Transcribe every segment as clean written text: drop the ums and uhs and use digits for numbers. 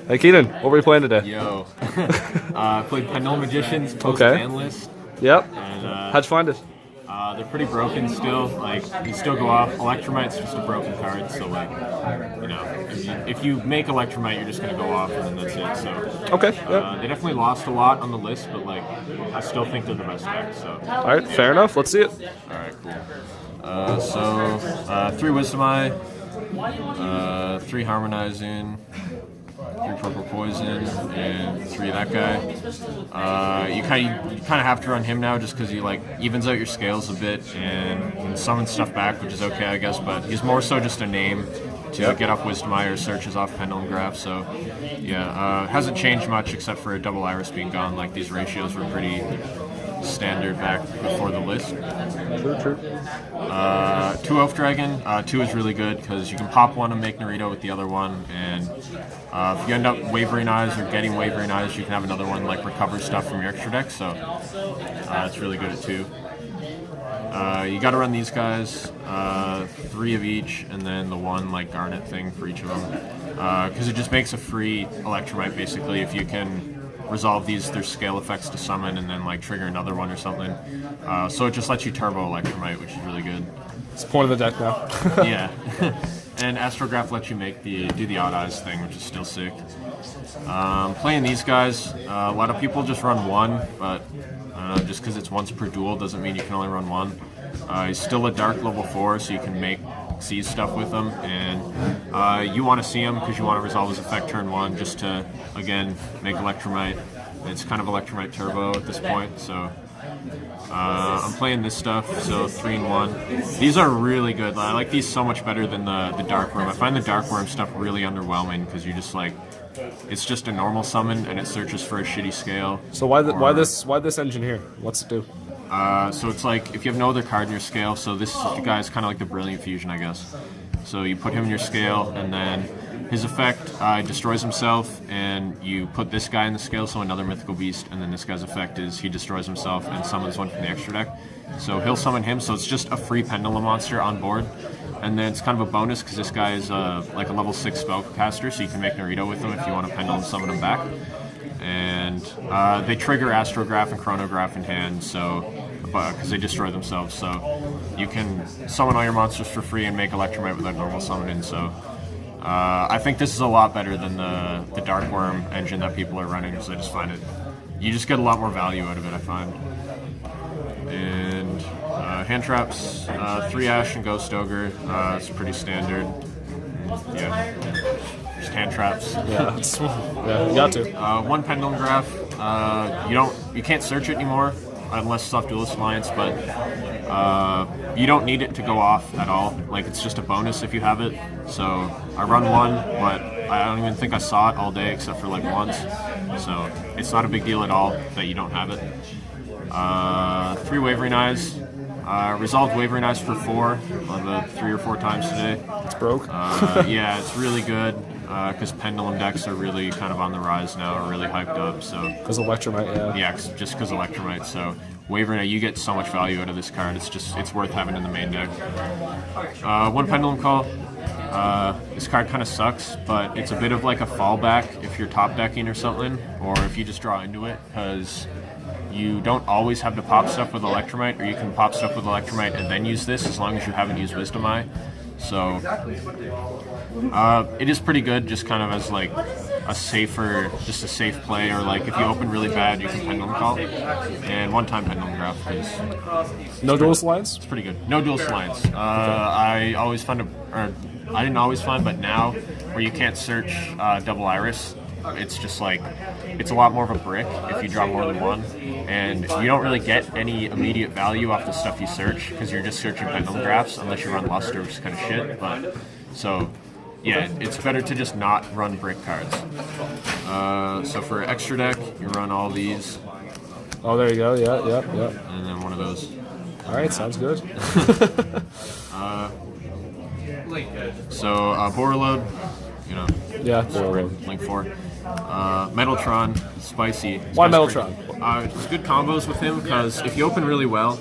Hey Keenan, what were you playing today? Yo. I played Pendulum Magicians, post-ban list. Yep. And, how'd you find it? They're pretty broken still. Like, you still go off. Electromite's just a broken card, so like, you know, if you make Electromite, you're just gonna go off, and then that's it. So. Okay. Yeah. They definitely lost a lot on the list, but like, I still think they're the best deck. So. All right. Fair enough. Let's see it. All right. Cool. 3 Wisdom Eye, 3 Harmonizing, 3 Purple Poison, and 3 that guy. You kind of have to run him now just because he like evens out your scales a bit and can summon stuff back, which is okay, I guess. But he's more so just a name to get off Wisdom Eye or searches off Pendulum Graph. So yeah, hasn't changed much except for a double Iris being gone. Like these ratios were pretty standard back before the list. True. 2 Oaf Dragon. 2 is really good because you can pop one and make Naruto with the other one, and if you end up Wavering Eyes or getting Wavering Eyes, you can have another one like recover stuff from your extra deck. So it's really good at 2. You got to run these guys, 3 of each, and then the 1 like Garnet thing for each of them, because it just makes a free Electromite basically if you can resolve their scale effects to summon and then like trigger another one or something. So it just lets you turbo Electromite, which is really good. It's the point of the deck now. Yeah. And Astrograph lets you do the Odd Eyes thing, which is still sick. Playing these guys, a lot of people just run 1, but just because it's once per duel doesn't mean you can only run 1. He's still a Dark level 4, so you can make Seize stuff with him, and you want to see him because you want to resolve his effect turn 1 just to, again, make Electromite. It's kind of Electromite Turbo at this point, so I'm playing this stuff, so 3 and 1. These are really good. I like these so much better than the Dark Worm. I find the Dark Worm stuff really underwhelming because you just like, it's just a normal summon and it searches for a shitty scale. So why this engine here? What's it do? So it's like, if you have no other card in your scale, so this guy is kind of like the Brilliant Fusion, I guess. So you put him in your scale, and then his effect destroys himself, and you put this guy in the scale, so another Mythical Beast, and then this guy's effect is he destroys himself and summons one from the extra deck. So he'll summon him, so it's just a free Pendulum monster on board. And then it's kind of a bonus because this guy is like a level 6 spellcaster, so you can make Naruto with him if you want to Pendulum summon him back. And they trigger Astrograph and Chronograph in hand, so because they destroy themselves, so you can summon all your monsters for free and make Electromite without normal summoning. So I think this is a lot better than the Dark Worm engine that people are running, because I just find you just get a lot more value out of it, I find. And hand traps, 3 Ash and Ghost Ogre. It's pretty standard. Yeah. Just hand traps. Yeah, you got to. 1 Pendulum Graph. You can't search it anymore unless it's off Duelist Alliance, but you don't need it to go off at all. Like, it's just a bonus if you have it. So I run 1, but I don't even think I saw it all day except for like once. So it's not a big deal at all that you don't have it. 3 Wavering Eyes. Resolved Wavering Eyes for 4 on the 3 or 4 times today. It's broke. Yeah, it's really good because Pendulum decks are really kind of on the rise now, are really hyped up. So because Electromite, yeah. Yeah, just because Electromite. So Wavering Eye, you get so much value out of this card. It's worth having in the main deck. 1 Pendulum Call. This card kind of sucks, but it's a bit of like a fallback if you're top decking or something, or if you just draw into it, because you don't always have to pop stuff with Electromite, or you can pop stuff with Electromite and then use this as long as you haven't used Wisdom Eye. So it is pretty good, just kind of as like a safe play, or like if you open really bad, you can Pendulum Call. And 1-time Pendulum Graph is no Duelist Alliance? It's pretty good. No Duelist Alliance. I didn't always find, but now where you can't search double Iris, it's just like, it's a lot more of a brick if you draw more than 1, and you don't really get any immediate value off the stuff you search because you're just searching Pendulum Graphs unless you run Luster, which is kind of shit. But so yeah, it's better to just not run brick cards. So for extra deck, you run all these. Oh, there you go. Yeah. And then one of those. All right, sounds good. So Borreload, you know. Yeah, Borreload. Link 4. Metaltron, spicy. Why Metaltron? It's good combos with him because if you open really well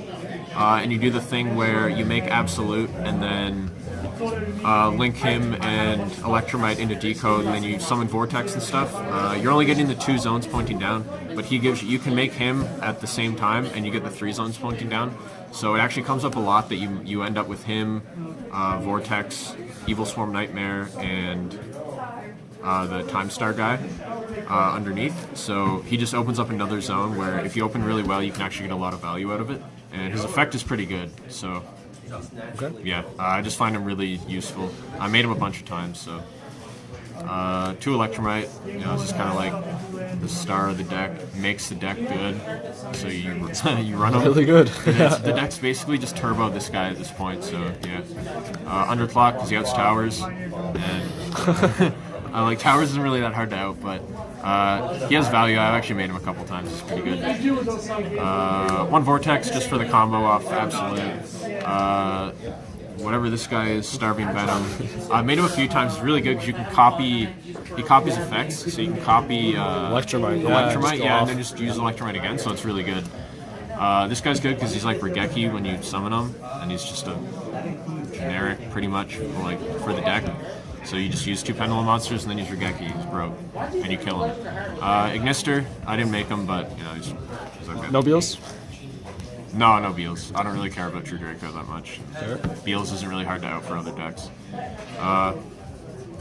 and you do the thing where you make Absolute and then link him and Electromite into Decode, and then you summon Vortex and stuff. You're only getting the 2 zones pointing down, but he gives you can make him at the same time, and you get the 3 zones pointing down. So it actually comes up a lot that you end up with him, Vortex, Evil Swarm Nightmare, and the Time Star guy underneath. So he just opens up another zone where if you open really well, you can actually get a lot of value out of it. And his effect is pretty good. So yeah, I just find him really useful. I made him a bunch of times. So 2 Electromite, you know, it's just kind of like the star of the deck, makes the deck good. So you run him. Really good. The deck's basically just turbo this guy at this point. So yeah, Underclock because he outs towers, and like towers isn't really that hard to out, but he has value. I've actually made him a couple times. It's pretty good. 1 Vortex just for the combo off Absolute. Whatever this guy is, Starving Venom. I've made him a few times. It's really good because you can copy. He copies effects, so you can copy Electromite, yeah, and then just use Electromite again. So it's really good. This guy's good because he's like Regeki when you summon him, and he's just a generic, pretty much, like for the deck. So you just use 2 Pendulum monsters and then use Regeki. He's broke, and you kill him. Ignister, I didn't make him, but you know he's okay. No Beals? No Beals. I don't really care about True Draco that much. Sure. Beals isn't really hard to out for other decks.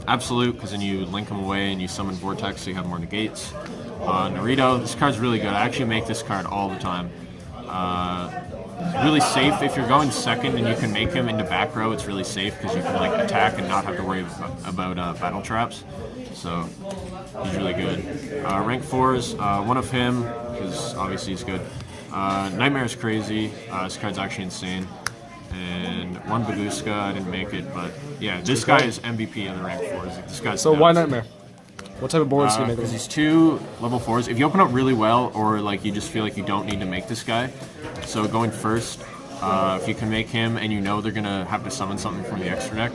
Absolute, because then you link them away and you summon Vortex so you have more negates. Naruto, this card's really good. I actually make this card all the time. Really safe if you're going second and you can make him into back row. It's really safe because you can like attack and not have to worry about battle traps. So he's really good. Rank 4s, 1 of him because obviously he's good. Nightmare is crazy. This card's actually insane. And 1 Baguska, I didn't make it, but yeah, this guy is MVP of the rank 4s. Like, this guy's So nuts. why Nightmare? What type of boards do you make? Because he's 2 level 4s. If you open up really well, or like you just feel like you don't need to make this guy, so going first, if you can make him and you know they're gonna have to summon something from the extra deck,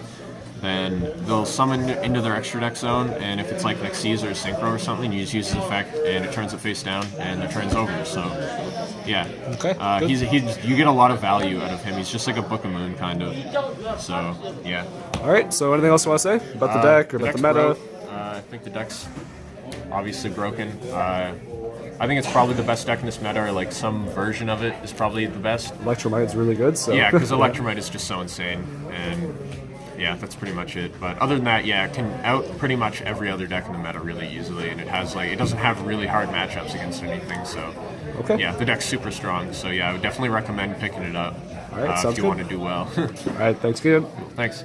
then they'll summon into their extra deck zone, and if it's like an Xyz or a Synchro or something, you just use his effect and it turns it face down and the turn's over. So yeah, Okay, you get a lot of value out of him. He's just like a Book of Moon kind of. So yeah. All right. So anything else you want to say about the deck or about the meta? Broke. I think the deck's obviously broken. I think it's probably the best deck in this meta, or like some version of it is probably the best. Electromite is really good. So yeah, because Electromite is just so insane, and yeah, that's pretty much it. But other than that, yeah, it can out pretty much every other deck in the meta really easily, and it has like it doesn't have really hard matchups against anything. So okay. Yeah, the deck's super strong. So yeah, I would definitely recommend picking it up All right, sounds if you good. want to do well. All right. Thanks, kid. Thanks.